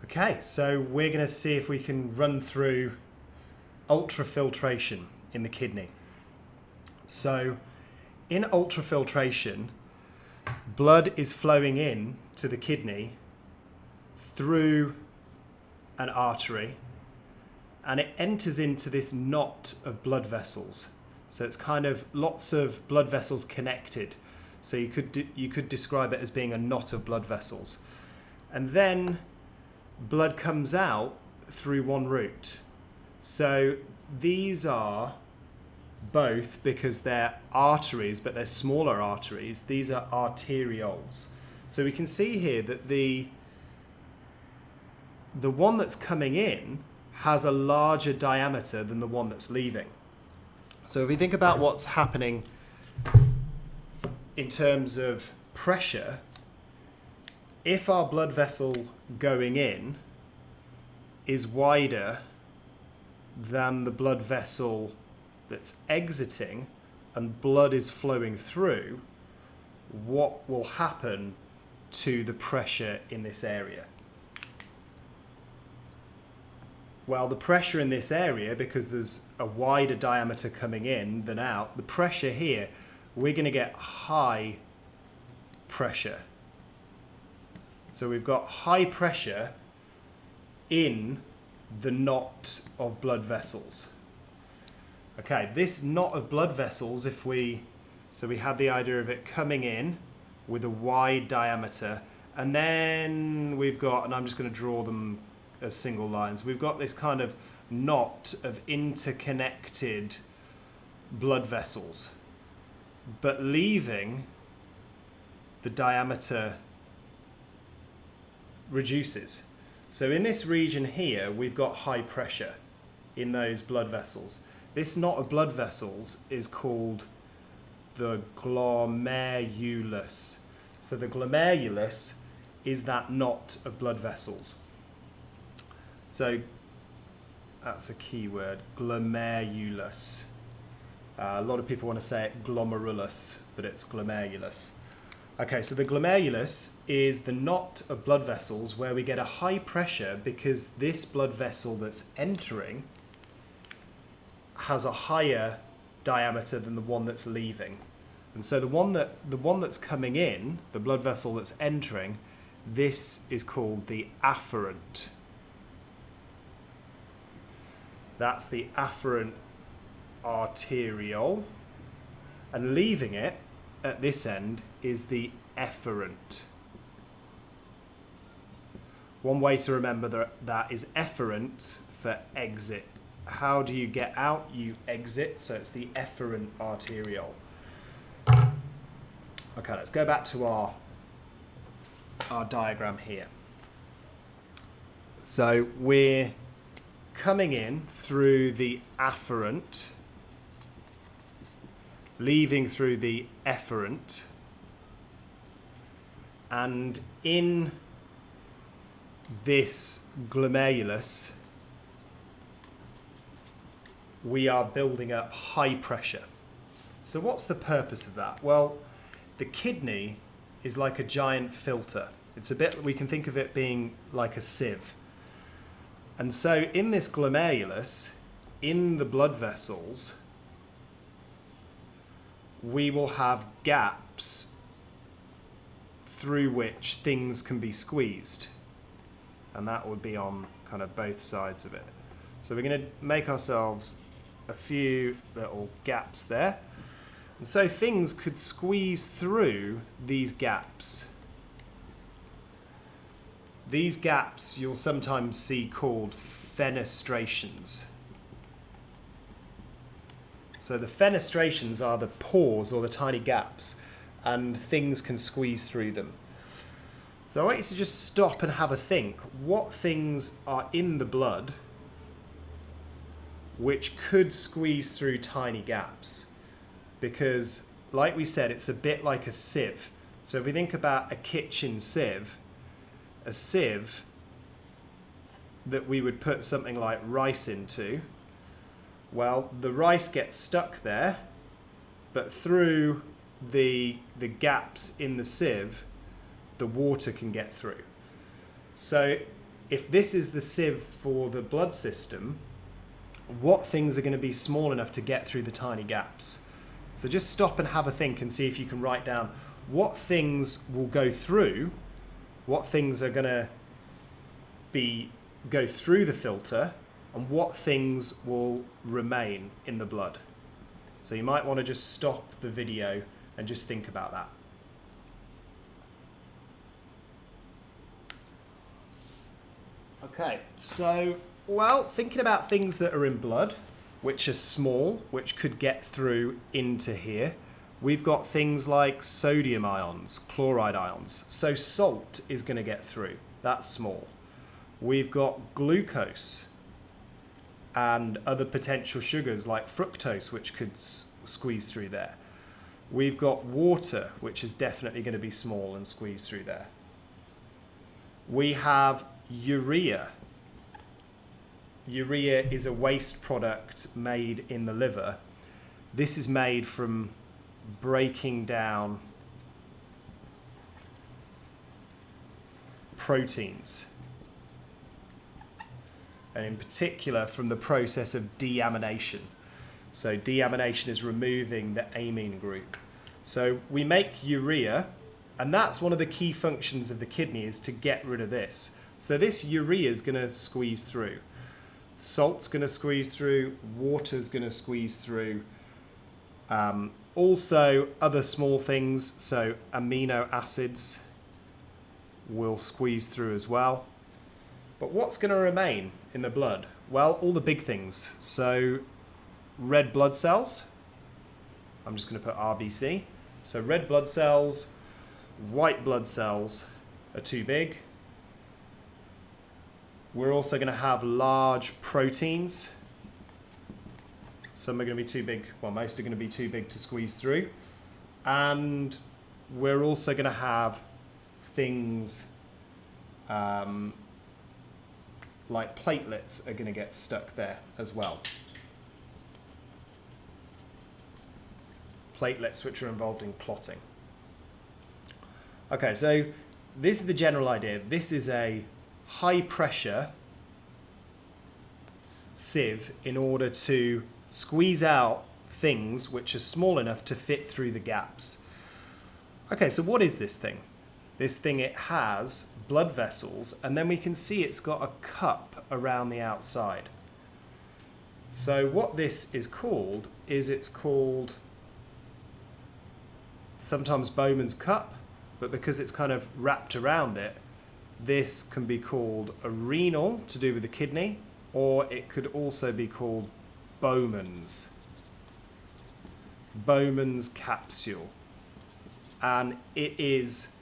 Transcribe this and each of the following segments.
Okay, so we're going to see if we can run through ultrafiltration in the kidney. So in ultrafiltration, blood is flowing in to the kidney through an artery, and it enters into this knot of blood vessels. So it's kind of lots of blood vessels connected. So you could describe it as being a knot of blood vessels. And then blood comes out through one route. So these are both, because they're arteries, but they're smaller arteries, these are arterioles. So we can see here that the one that's coming in has a larger diameter than the one that's leaving. So if we think about what's happening in terms of pressure, if our blood vessel going in is wider than the blood vessel that's exiting and blood is flowing through, what will happen to the pressure in this area? Well, the pressure in this area, because there's a wider diameter coming in than out, the pressure here, we're going to get high pressure. So we've got high pressure in the knot of blood vessels. Okay, this knot of blood vessels, so we had the idea of it coming in with a wide diameter, and then we've got, and I'm just going to draw them as single lines, we've got this kind of knot of interconnected blood vessels, but leaving the diameter reduces. So in this region here, we've got high pressure in those blood vessels. This knot of blood vessels is called the glomerulus. So the glomerulus is that knot of blood vessels. So that's a key word, glomerulus. A lot of people want to say it glomerulus, but it's glomerulus. Okay, so the glomerulus is the knot of blood vessels where we get a high pressure because this blood vessel that's entering has a higher diameter than the one that's leaving. And so the one that's coming in, the blood vessel that's entering, this is called the afferent. That's the afferent arteriole. And leaving it at this end is the efferent. One way to remember that is efferent for exit. How do you get out? You exit, so it's the efferent arteriole. Okay, let's go back to our diagram here. So we're coming in through the afferent, leaving through the efferent, and in this glomerulus we are building up high pressure. So what's the purpose of that? Well, the kidney is like a giant filter. It's a bit, we can think of it being like a sieve. And so in this glomerulus, in the blood vessels, we will have gaps through which things can be squeezed. And that would be on kind of both sides of it. So we're going to make ourselves a few little gaps there. And so things could squeeze through these gaps. These gaps you'll sometimes see called fenestrations. So the fenestrations are the pores or the tiny gaps, and things can squeeze through them. So I want you to just stop and have a think. What things are in the blood which could squeeze through tiny gaps? Because, like we said, it's a bit like a sieve. So if we think about a kitchen sieve, a sieve that we would put something like rice into, well, the rice gets stuck there, but through the gaps in the sieve, the water can get through. So if this is the sieve for the blood system, what things are going to be small enough to get through the tiny gaps? So just stop and have a think and see if you can write down what things will go through, what things are going to go through the filter, and what things will remain in the blood. So you might want to just stop the video and just think about that. Okay, so, well, thinking about things that are in blood, which are small, which could get through into here, we've got things like sodium ions, chloride ions. So salt is going to get through. That's small. We've got glucose and other potential sugars like fructose, which could squeeze through there. We've got water, which is definitely going to be small and squeeze through there. We have urea. Urea is a waste product made in the liver. This is made from breaking down proteins, and in particular from the process of deamination. So deamination is removing the amine group. So we make urea, and that's one of the key functions of the kidney, is to get rid of this. So this urea is going to squeeze through. Salt's going to squeeze through, water's going to squeeze through. Also other small things, so amino acids will squeeze through as well. But what's going to remain in the blood? Well, all the big things. So red blood cells, I'm just going to put RBC. So red blood cells, white blood cells are too big. We're also going to have large proteins. Some are going to be too big, well, most are going to be too big to squeeze through. And we're also going to have things like platelets are going to get stuck there as well. Platelets which are involved in clotting. Okay, so this is the general idea. This is a high pressure sieve in order to squeeze out things which are small enough to fit through the gaps. Okay, so what is this thing? This thing, it has blood vessels, and then we can see it's got a cup around the outside. So what this is called is it's called sometimes Bowman's cup, but because it's kind of wrapped around it, this can be called a renal, to do with the kidney, or it could also be called Bowman's capsule. And it is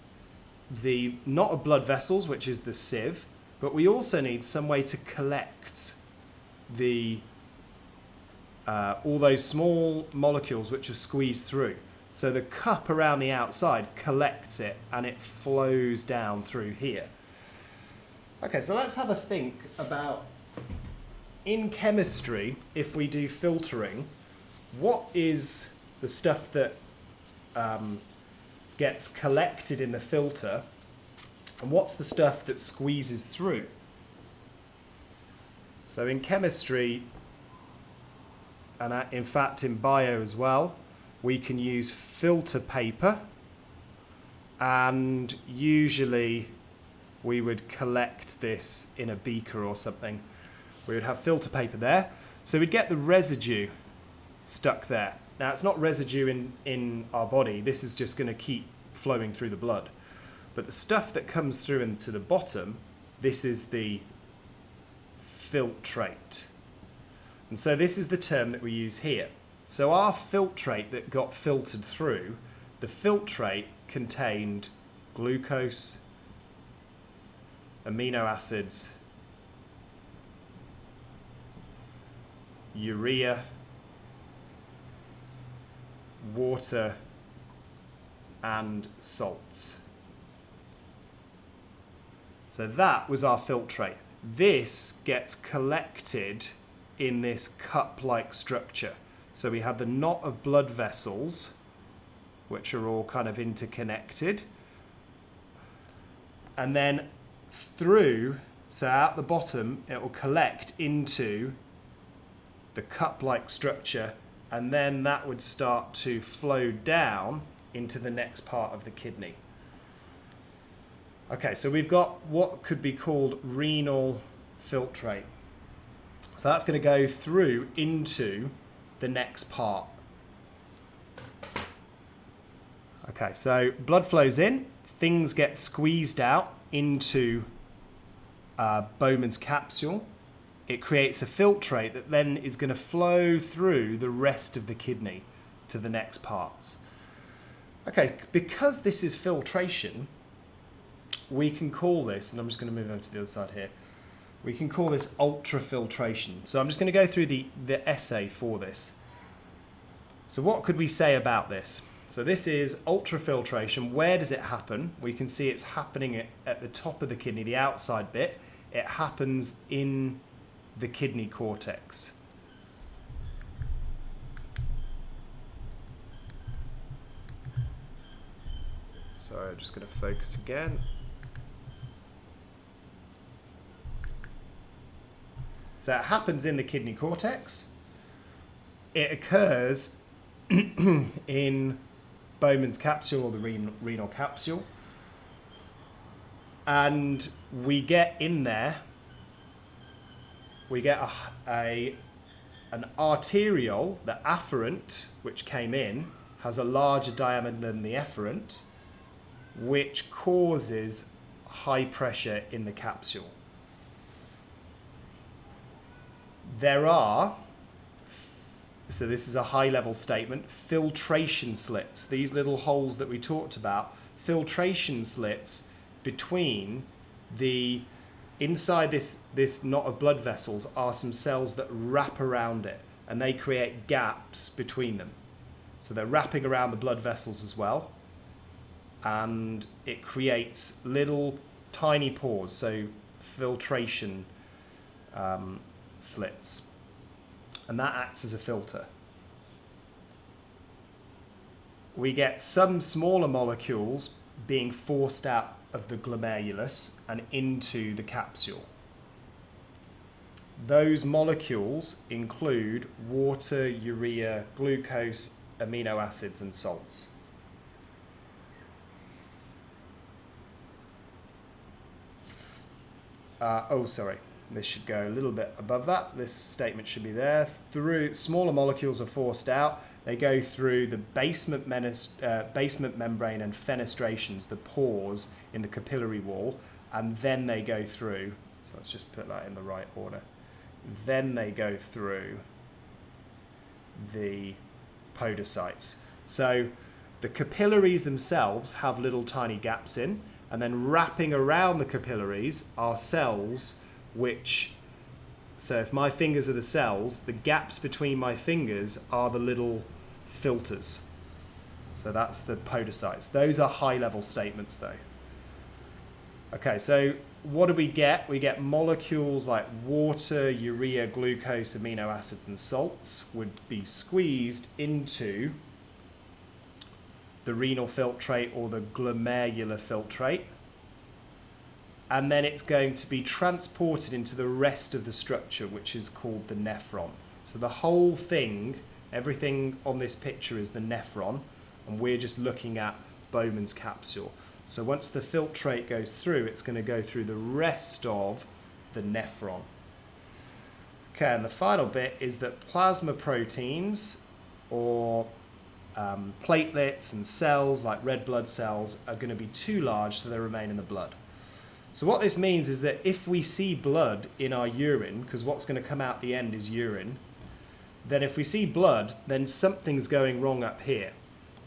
the knot of blood vessels, which is the sieve, but we also need some way to collect the all those small molecules which are squeezed through. So the cup around the outside collects it and it flows down through here. Okay, so let's have a think about, in chemistry, if we do filtering, what is the stuff that gets collected in the filter, and what's the stuff that squeezes through? So in chemistry, and in fact in bio as well, we can use filter paper, and usually we would collect this in a beaker or something. We would have filter paper there, so we'd get the residue stuck there. Now it's not residue in our body, this is just going to keep flowing through the blood. But the stuff that comes through into the bottom, this is the filtrate. And so this is the term that we use here. So our filtrate that got filtered through, the filtrate contained glucose, amino acids, urea, water, and salts. So that was our filtrate. This gets collected in this cup-like structure. So we have the knot of blood vessels, which are all kind of interconnected. And then through So at the bottom, it will collect into the cup-like structure, and then that would start to flow down into the next part of the kidney. Okay, so we've got what could be called renal filtrate. So that's going to go through into the next part. Okay, so blood flows in, things get squeezed out into Bowman's capsule. It creates a filtrate that then is going to flow through the rest of the kidney to the next parts. Okay, because this is filtration, we can call this, and I'm just going to move over to the other side here, we can call this ultrafiltration. So I'm just going to go through the essay for this. So what could we say about this? So this is ultrafiltration. Where does it happen? We can see it's happening at the top of the kidney, the outside bit. It happens in the kidney cortex. So I'm just going to focus again. So it happens in the kidney cortex. It occurs in Bowman's capsule, or the renal capsule. And we get in there, we get an arteriole, the afferent, which came in, has a larger diameter than the efferent, which causes high pressure in the capsule. There are, so this is a high-level statement, filtration slits. These little holes that we talked about, filtration slits between the, inside this knot of blood vessels are some cells that wrap around it, and they create gaps between them. So they're wrapping around the blood vessels as well, and it creates little tiny pores, so filtration slits, and that acts as a filter. We get some smaller molecules being forced out of the glomerulus and into the capsule. Those molecules include water, urea, glucose, amino acids, and salts. This should go a little bit above that. This statement should be there. Through smaller molecules are forced out. They go through the basement membrane and fenestrations, the pores in the capillary wall, and then they go through. So let's just put that in the right order. Then they go through the podocytes. So the capillaries themselves have little tiny gaps in, and then wrapping around the capillaries are cells which, so if my fingers are the cells, the gaps between my fingers are the little filters. So that's the podocytes. Those are high-level statements though. Okay, so what do we get? We get molecules like water, urea, glucose, amino acids, and salts would be squeezed into the renal filtrate or the glomerular filtrate. And then it's going to be transported into the rest of the structure, which is called the nephron. So the whole thing, everything on this picture is the nephron, and we're just looking at Bowman's capsule. So once the filtrate goes through, it's going to go through the rest of the nephron. Okay, and the final bit is that plasma proteins, or platelets and cells like red blood cells, are going to be too large, so they remain in the blood. So what this means is that if we see blood in our urine, because what's going to come out the end is urine, then if we see blood, then something's going wrong up here.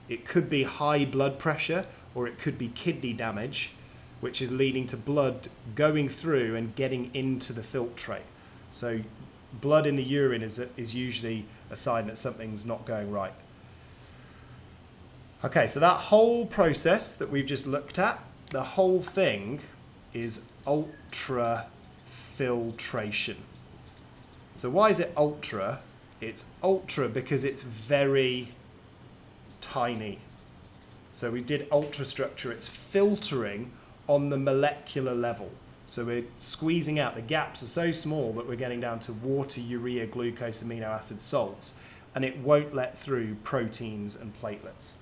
It could be high blood pressure, or it could be kidney damage, which is leading to blood going through and getting into the filtrate. So blood in the urine is usually a sign that something's not going right. Okay, so that whole process that we've just looked at, the whole thing is ultrafiltration. So why is it ultra? It's ultra because it's very tiny. So we did ultrastructure, it's filtering on the molecular level. So we're squeezing out. The gaps are so small that we're getting down to water, urea, glucose, amino acid, salts, and it won't let through proteins and platelets.